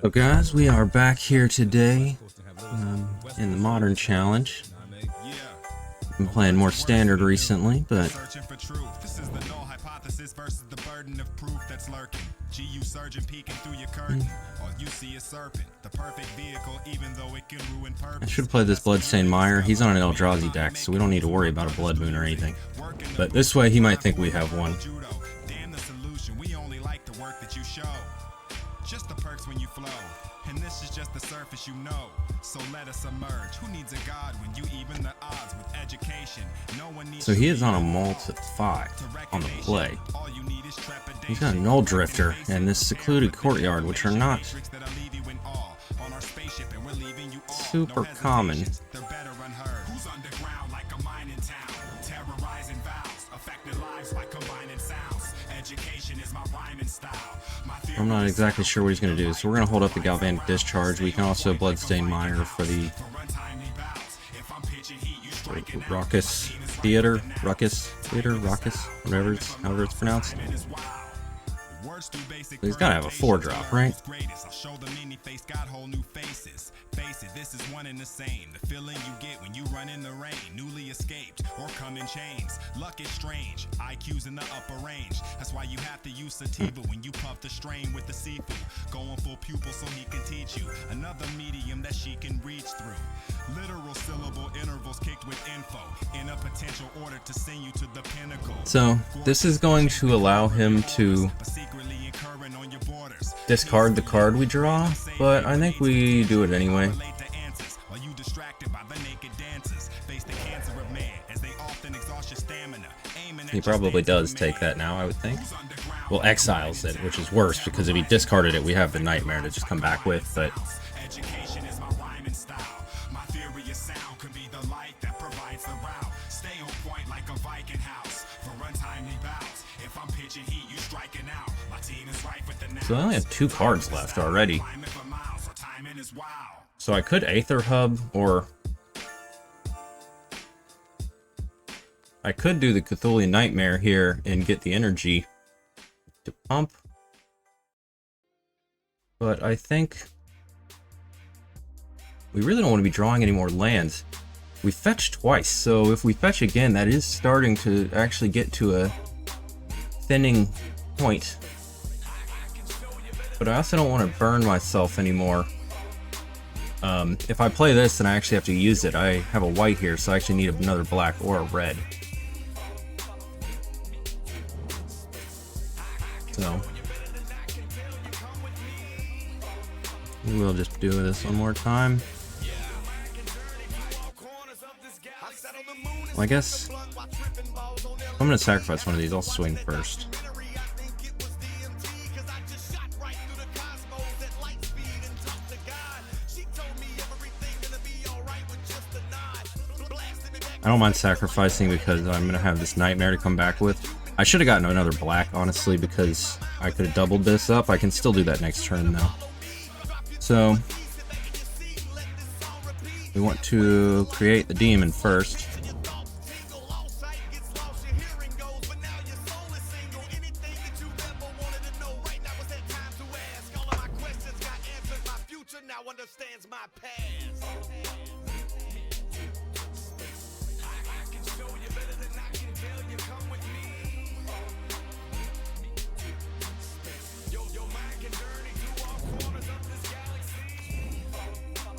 So guys, we are back here today in the Modern Challenge. Been playing more Standard recently, but I should play this Bloodstained Mire. He's on an Eldrazi deck, so we don't need to worry about a Blood Moon or anything. But this way, he might think we have one. Just the perks when you flow, and this is just the surface, you know. So let us emerge. Who needs a god when you even the odds with education? No one needs. So he is on a Malt at 5 on the play. He's got a Null Drifter and this Secluded Courtyard, which are not super common. I'm not exactly sure what he's going to do, so we're going to hold up the Galvanic Discharge. We can also Bloodstained Mire for the Ruckus Theater, however it's pronounced. So he's got to have a 4-drop, right? This is one and the same. The feeling you get when you run in the rain, newly escaped or come in chains. Luck is strange. IQ's in the upper range. That's why you have to use sativa when you puff the strain with the seafood. Going full pupil so he can teach you another medium that she can reach through. Literal syllable intervals kicked with info in a potential order to send you to the pinnacle. So this is going to allow him to discard the card we draw, but I think we do it anyway. He probably does take that now, I would think. Well, exiles it, which is worse, because if he discarded it, we have the Nightmare to just come back with, but... So I only have 2 cards left already. So I could Aether Hub, or... I could do the Cthulhu Nightmare here and get the energy to pump. But I think we really don't want to be drawing any more lands. We fetched twice, so if we fetch again, that is starting to actually get to a thinning point. But I also don't want to burn myself anymore. If I play this, then I actually have to use it. I have a white here, so I actually need another black or a red. So we'll just do this one more time. Well, I guess I'm going to sacrifice one of these. I'll swing first. I don't mind sacrificing because I'm going to have this Nightmare to come back with. I should have gotten another black, honestly, because I could have doubled this up. I can still do that next turn, though. So, we want to create the demon first.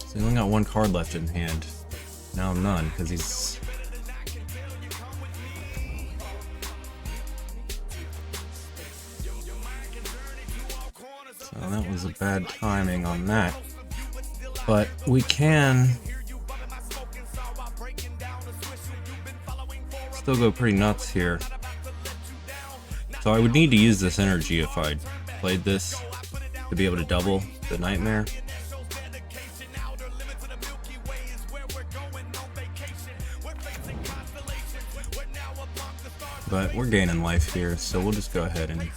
So he only got 1 card left in hand. Now none, because he's... So that was a bad timing on that. But we can still go pretty nuts here. So I would need to use this energy if I played this to be able to double the Nightmare. But we're gaining life here, so we'll just go ahead and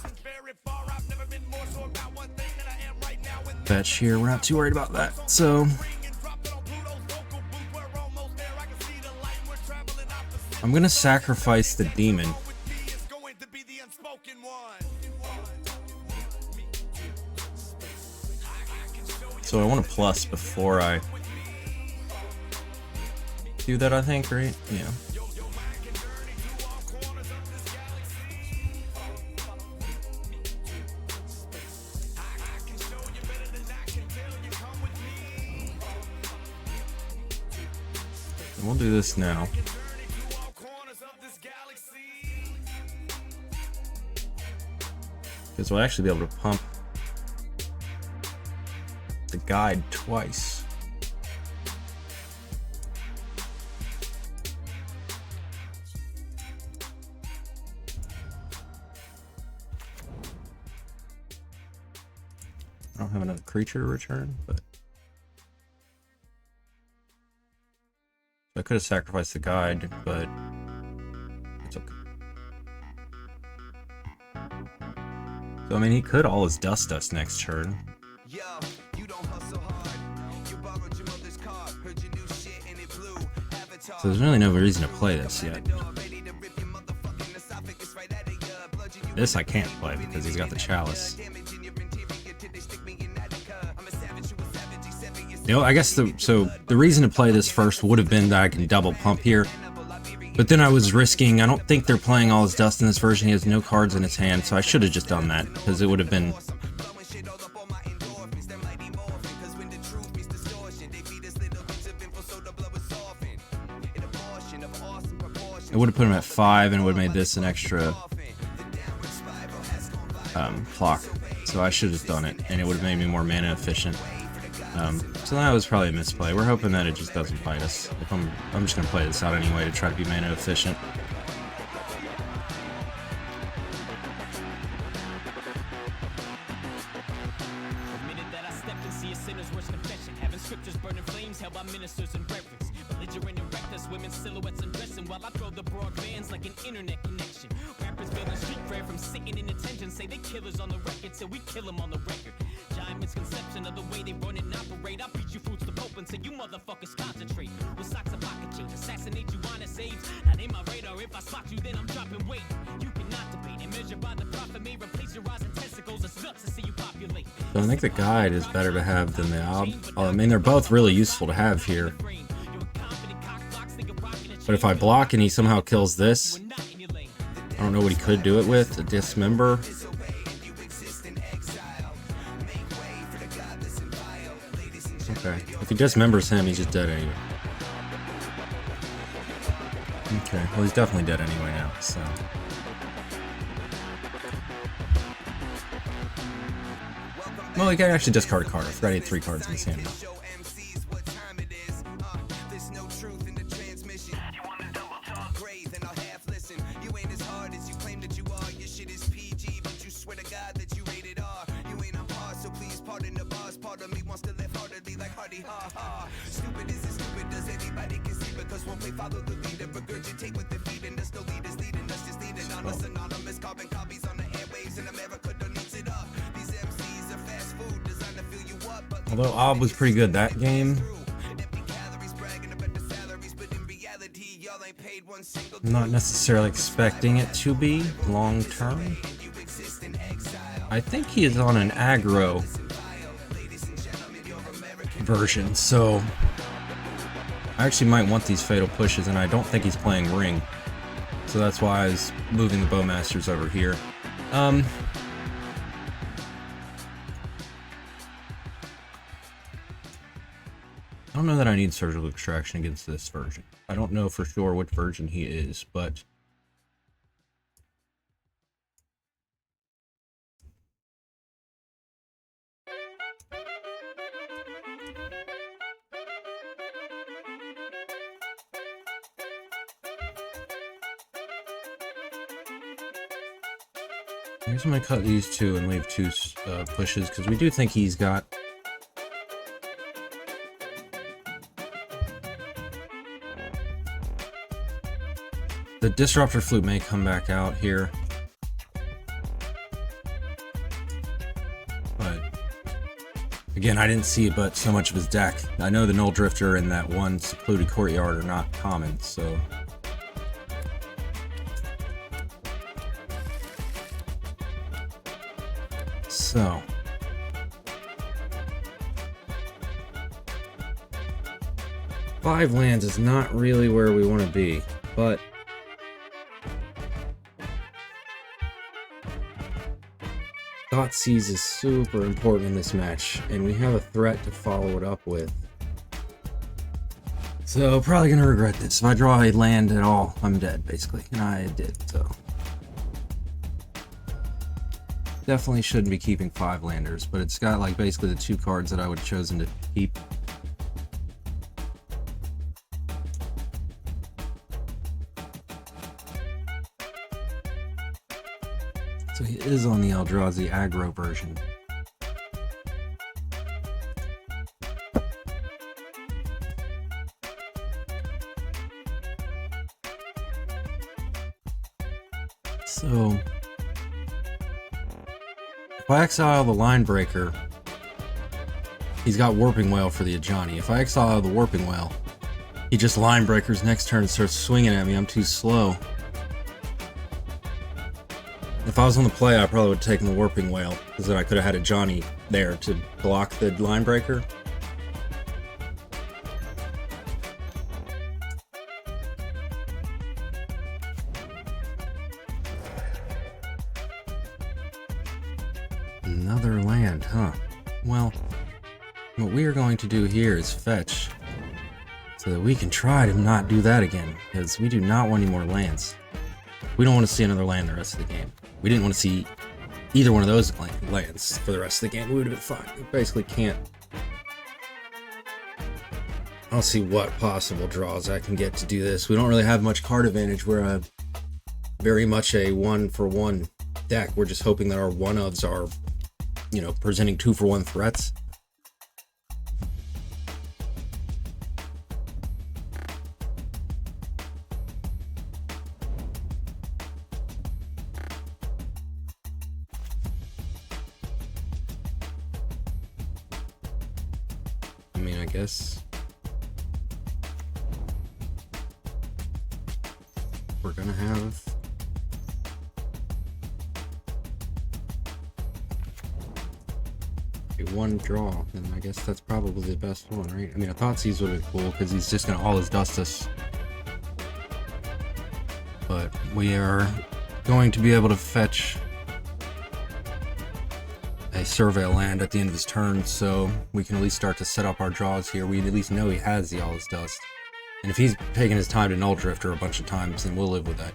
fetch here. We're not too worried about that. So I'm gonna sacrifice the demon. So I want a plus before I do that, I think, right? Yeah. And we'll do this now. Because we'll actually be able to pump the guide twice. I don't have another creature to return, but I could have sacrificed the guide, but it's okay. So I mean, he could all his dust us next turn. So there's really no reason to play this yet. This I can't play because he's got the chalice. You know, I guess the reason to play this first would have been that I can double pump here. But then I was risking, I don't think they're playing all his dust in this version. He has no cards in his hand, so I should have just done that, because it would have been... It would have put him at 5, and it would have made this an extra clock. So I should have done it, and it would have made me more mana efficient. So that was probably a misplay. We're hoping that it just doesn't fight us. If I'm just going to play this out anyway to try to be mana efficient. So I think the guide is better to have than the ob. I mean, they're both really useful to have here. But if I block and he somehow kills this, I don't know what he could do it with. A dismember. Okay. If he dismembers him, he's just dead anyway. Okay. Well, he's definitely dead anyway now, so... Well, he can actually discard a card. I forgot he had 3 cards in his hand now. Although Ob was pretty good that game, I'm not necessarily expecting it to be long term. I think he is on an aggro version, so I actually might want these fatal pushes, and I don't think he's playing Ring, so that's why I was moving the Bowmasters over here. I don't know that I need Surgical Extraction against this version. I don't know for sure which version he is, but... I guess I'm going to cut these 2 and leave 2 pushes, because we do think he's got... The Disruptor Flute may come back out here. But again, I didn't see but so much of his deck. I know the Null Drifter and that one Secluded Courtyard are not common, so... 5 lands is not really where we want to be, but Thoughtseize is super important in this match, and we have a threat to follow it up with. So, probably gonna regret this. If I draw a land at all, I'm dead, basically. And I did, so. Definitely shouldn't be keeping 5 landers, but it's got, like, basically the 2 cards that I would have chosen to keep. So he is on the Eldrazi aggro version. So if I exile the Line Breaker, he's got Warping Wail for the Ajani. If I exile the Warping Wail, he just Line Breakers next turn and starts swinging at me. I'm too slow. If I was on the play, I probably would have taken the Warping Wail, because then I could have had a Ajani there to block the Line Breaker. Another land, huh? Well, what we are going to do here is fetch, so that we can try to not do that again, because we do not want any more lands. We don't want to see another land the rest of the game. We didn't want to see either one of those lands for the rest of the game. We would have been fine. We basically can't. I don't see what possible draws I can get to do this. We don't really have much card advantage. We're very much a 1-for-1 deck. We're just hoping that our 1-ofs are, you know, presenting 2-for-1 threats. I mean, I guess we're gonna have a 1 draw, and I guess that's probably the best one, right? I mean, I thought Thoughtseize would be cool because he's just gonna all his dust us, but we are going to be able to fetch a Surveil land at the end of his turn, so we can at least start to set up our draws here. We at least know he has the all his dust, and if he's taking his time to Null Drifter a bunch of times, then we'll live with that.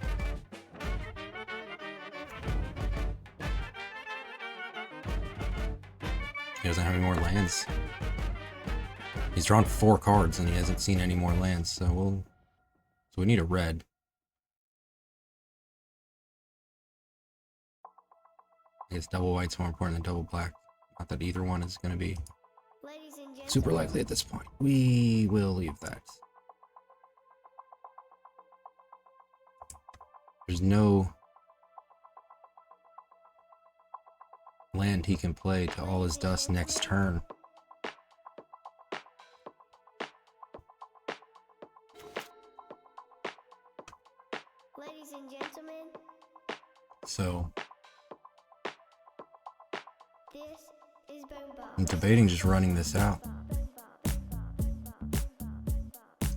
He doesn't have any more lands. He's drawn 4 cards and he hasn't seen any more lands, so we need a red. I guess double white's more important than double black. Not that either one is going to be super likely at this point. We will leave that. There's no land he can play to all his dust next turn. Ladies and gentlemen, So this is Boomba. I'm debating just running this out.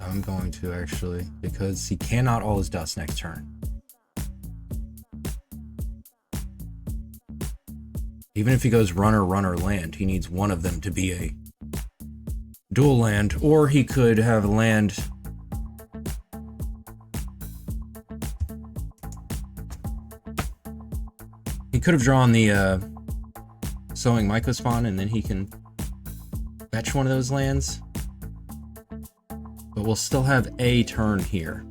I'm going to actually, because he cannot all his dust next turn. Even if he goes runner, runner, land, he needs one of them to be a dual land, or he could have a land he could have drawn the Sowing Mycospawn, and then he can fetch one of those lands. But we'll still have a turn here.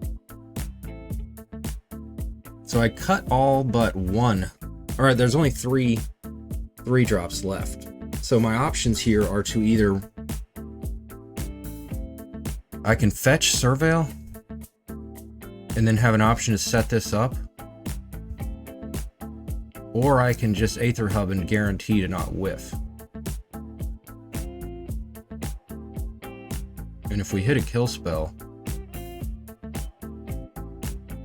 So I cut all but 1. Alright, there's only 3 drops left. So my options here are to either I can fetch Surveil and then have an option to set this up, or I can just Aether Hub and guarantee to not whiff. And if we hit a kill spell,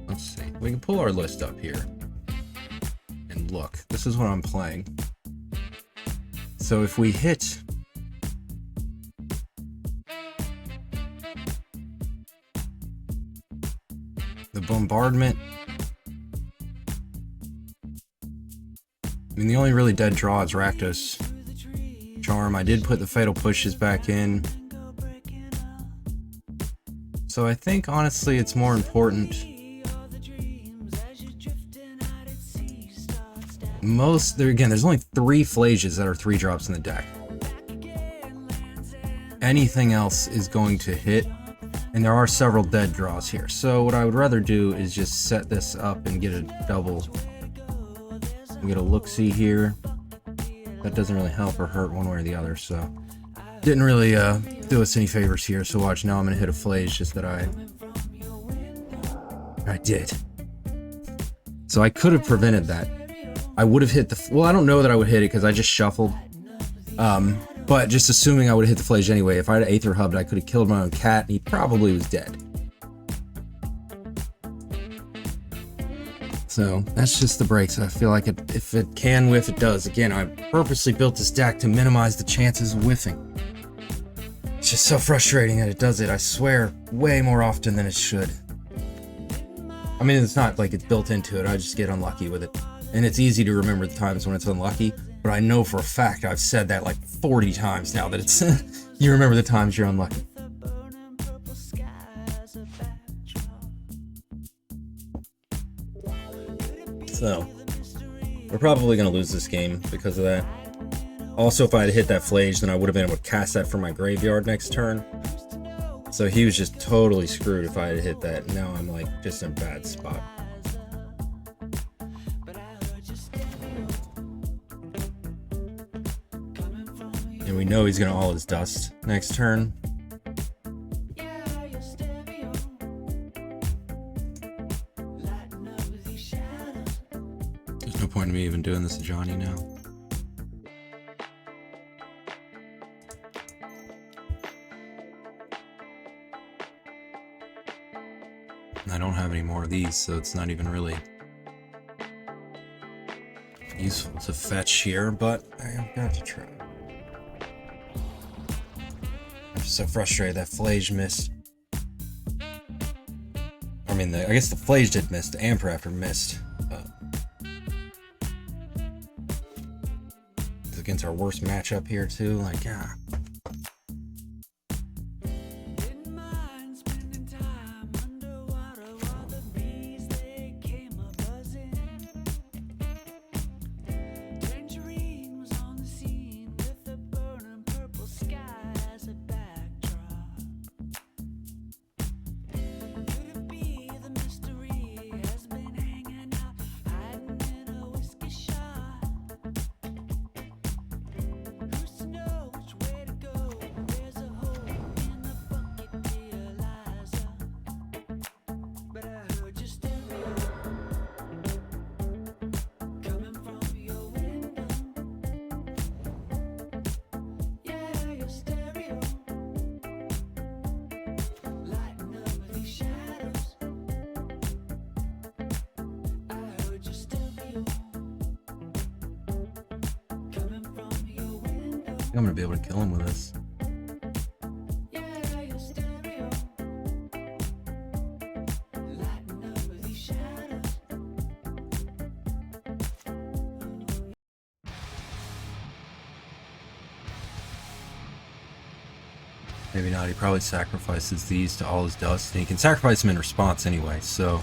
let's see, we can pull our list up here and look. This is what I'm playing. So if we hit Bombardment. I mean, the only really dead draw is Rakdos Charm. I did put the Fatal Pushes back in. So I think, honestly, it's more important. There's only 3 Flages that are 3-drops in the deck. Anything else is going to hit, and there are several dead draws here. So what I would rather do is just set this up and get a double. We get a look-see here. That doesn't really help or hurt one way or the other, so didn't really do us any favors here. So watch, now I'm gonna hit a Flage just that I did. So I could have prevented that. I would have hit well, I don't know that I would hit it because I just shuffled. But just assuming I would have hit the Flage anyway, if I had Aether Hubbed, I could have killed my own cat, and he probably was dead. So that's just the breaks. I feel like if it can whiff, it does. Again, I purposely built this deck to minimize the chances of whiffing. It's just so frustrating that it does it, I swear, way more often than it should. I mean, it's not like it's built into it, I just get unlucky with it. And it's easy to remember the times when it's unlucky, but I know for a fact I've said that like 40 times now that it's you remember the times you're unlucky. So we're probably gonna lose this game because of that. Also, if I had hit that Flage, then I would have been able to cast that from my graveyard next turn. So he was just totally screwed if I had hit that. Now I'm like just in a bad spot. And we know he's gonna all his dust next turn. There's no point in me even doing this to Johnny now. I don't have any more of these, so it's not even really useful to fetch here, but I have got to try. I'm so frustrated that Flage missed. I mean, I guess the Flage did miss, the Ampraptor missed. It's against our worst matchup here too, like, ah. I'm gonna be able to kill him with this. Maybe not, he probably sacrifices these to all his dust, and he can sacrifice them in response anyway, so...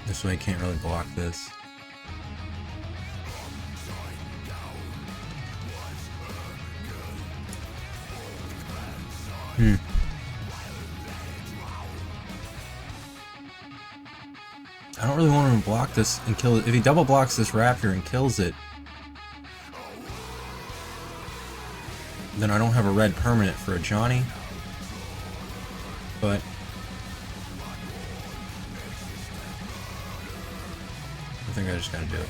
This way he can't really block this. I don't really want him to block this and kill it. If he double blocks this raptor and kills it, then I don't have a red permanent for a Johnny. But I think I just gotta do it.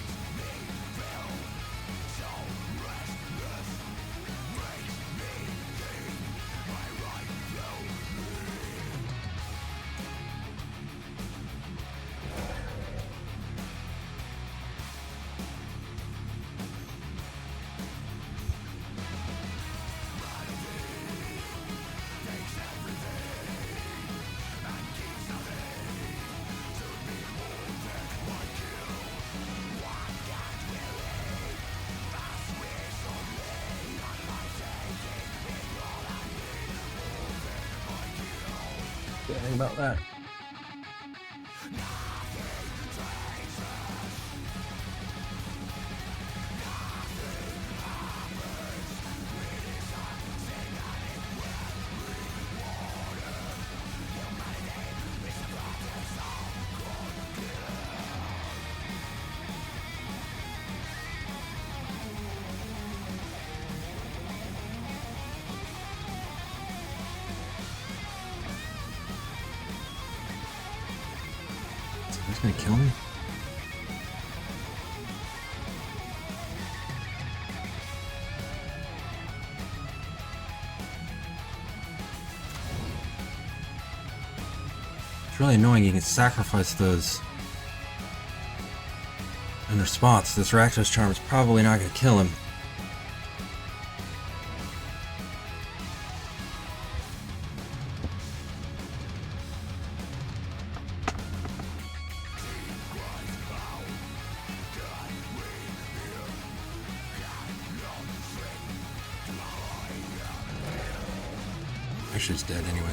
anything about that. He's gonna kill me? It's really annoying you can sacrifice those in response. This Rakdos Charm is probably not gonna kill him. She's dead anyway.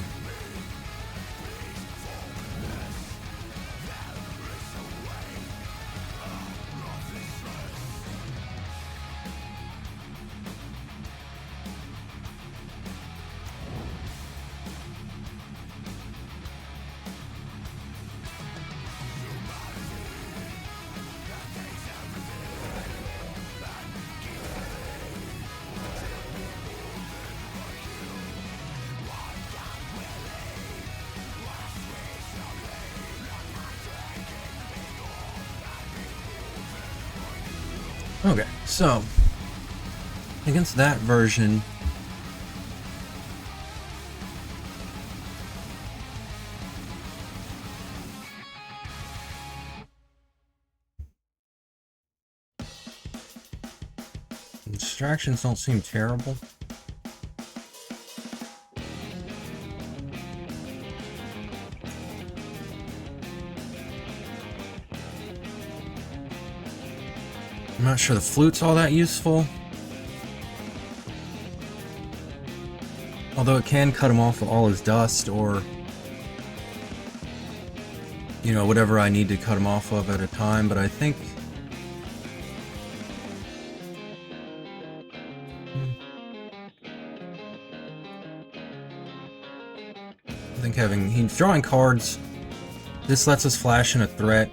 Okay, so against that version, distractions don't seem terrible. I'm not sure the flute's all that useful. Although it can cut him off with all his dust, or you know, whatever I need to cut him off of at a time, but I think he's drawing cards. This lets us flash in a threat.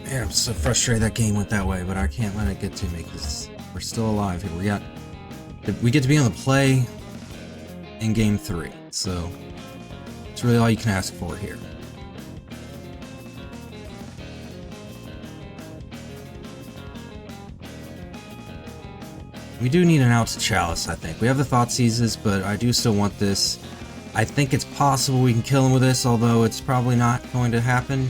Man, I'm so frustrated that game went that way, but I can't let it get to me because we're still alive here. We get to be on the play in game 3, so it's really all you can ask for here. We do need an out to Chalice, I think. We have the Thoughtseizes, but I do still want this. I think it's possible we can kill him with this, although it's probably not going to happen.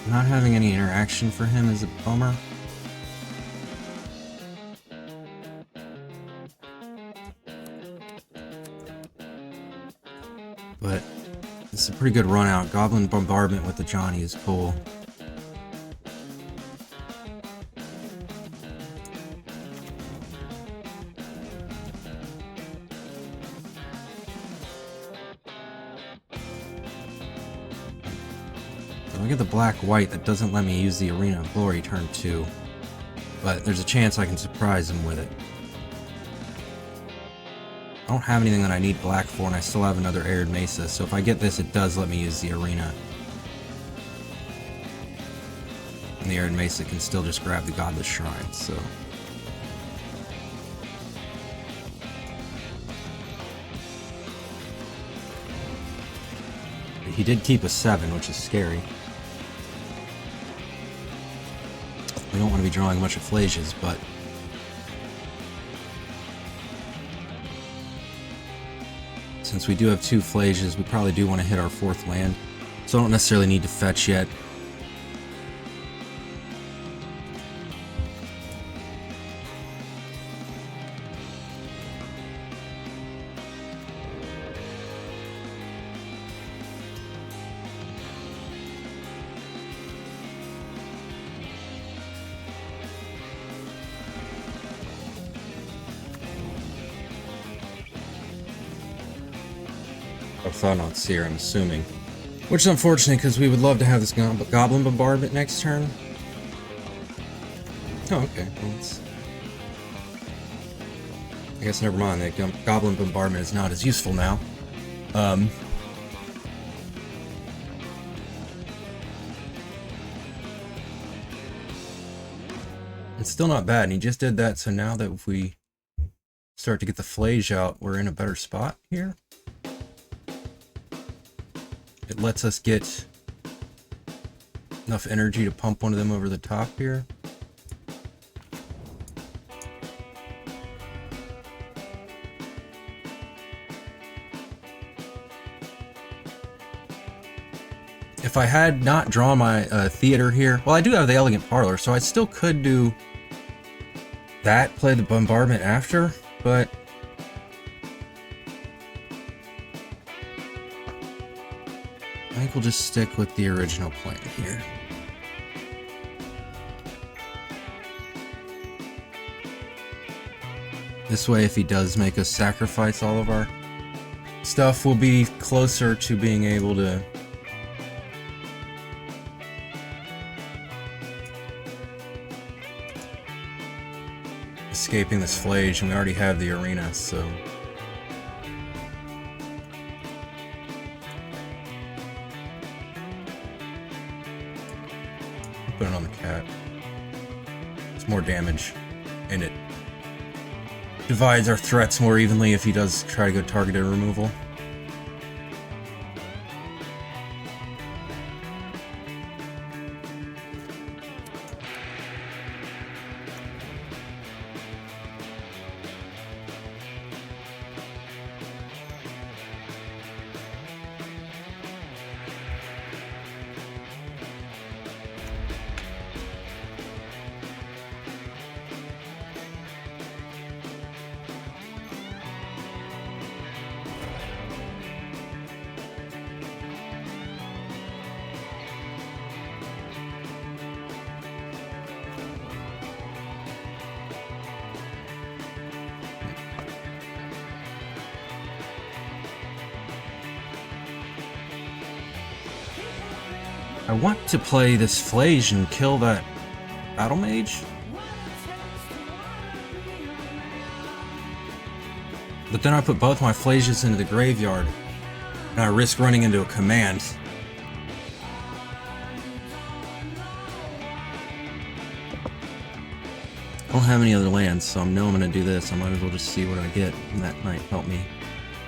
Not having any interaction for him is a bummer. But it's a pretty good run out. Goblin Bombardment with the Johnny is cool. I get the black-white that doesn't let me use the Arena of Glory turn 2, but there's a chance I can surprise him with it. I don't have anything that I need black for, and I still have another Arid Mesa, so if I get this, it does let me use the Arena. And the Arid Mesa can still just grab the Godless Shrine, so... He did keep a 7, which is scary. We don't want to be drawing a bunch of Flages, but... since we do have 2 Flages, we probably do want to hit our 4th land. So I don't necessarily need to fetch yet. Thought-Knot Seer, I'm assuming. Which is unfortunate, because we would love to have this Goblin Bombardment next turn. Oh, okay. Well, I guess never mind. The Goblin Bombardment is not as useful now. It's still not bad, and he just did that, so now that if we start to get the Flage out, we're in a better spot here. It lets us get enough energy to pump one of them over the top here. If I had not drawn my theater here, well, I do have the Elegant Parlor, so I still could do that, play the bombardment after, but I think we'll just stick with the original plan here. This way, if he does make us sacrifice all of our stuff, we'll be closer to being able to escaping this Flage, and we already have the arena, so put it on the cat. It's more damage, and it divides our threats more evenly if he does try to go targeted removal. I want to play this Flage and kill that Battle Mage. But then I put both my Flages into the graveyard, and I risk running into a command. I don't have any other lands, so I know I'm going to do this. I might as well just see what I get, and that might help me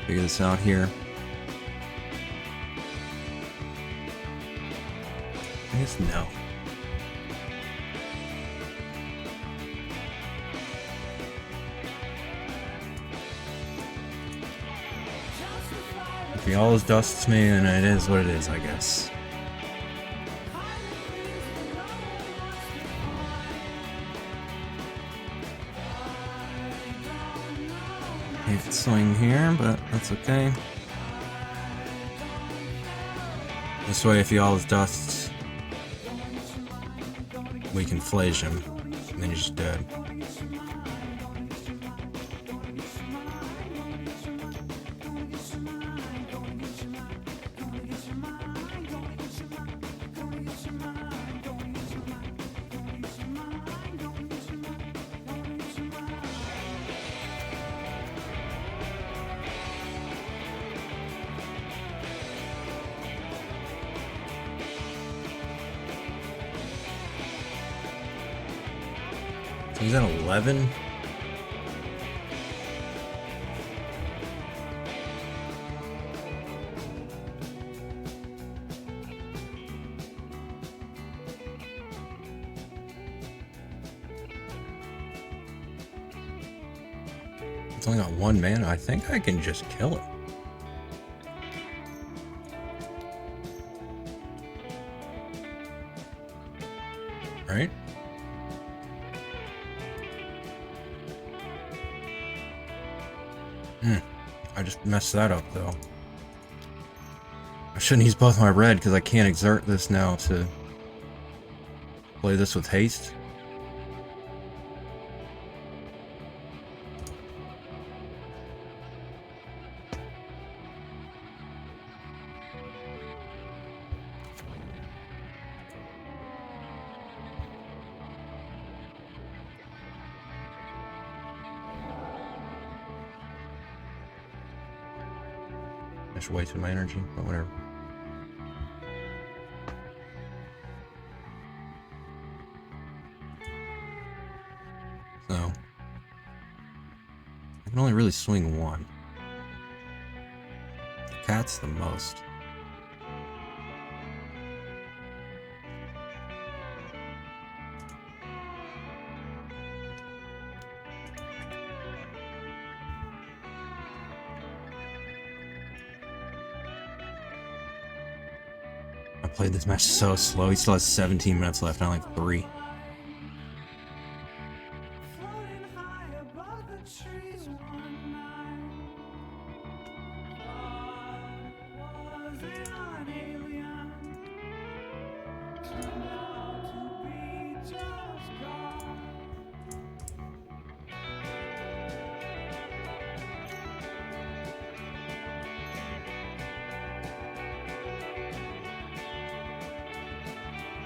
figure this out here. I guess no. If he always dusts me, then it is what it is, I guess. Hate to swing here, but that's okay. This way, if he always dusts, we can Flage him, and then he's just dead. He's at 11. It's only got 1 mana. I think I can just kill it. Right? I just messed that up, though. I shouldn't use both my red, because I can't exert this now to play this with haste. I just wasted my energy, but whatever. So I can only really swing one. Cat's the most. I played this match so slow. He still has 17 minutes left, not like 3.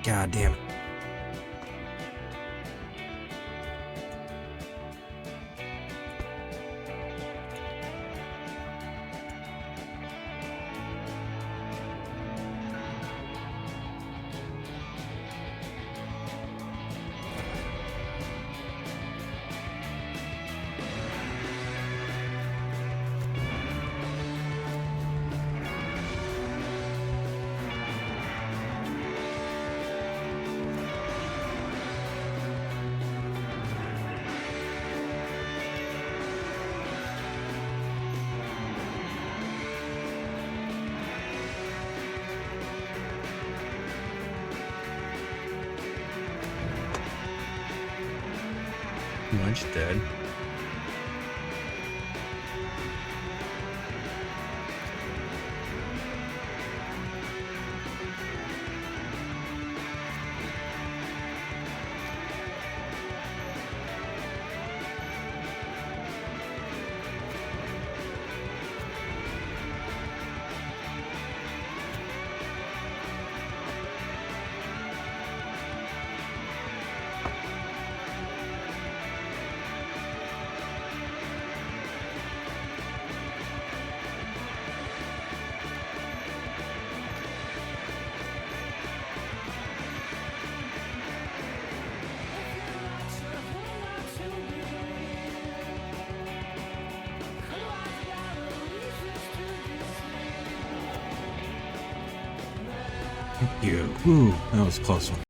God damn it. Much dead. Thank you. Ooh, that was a close one.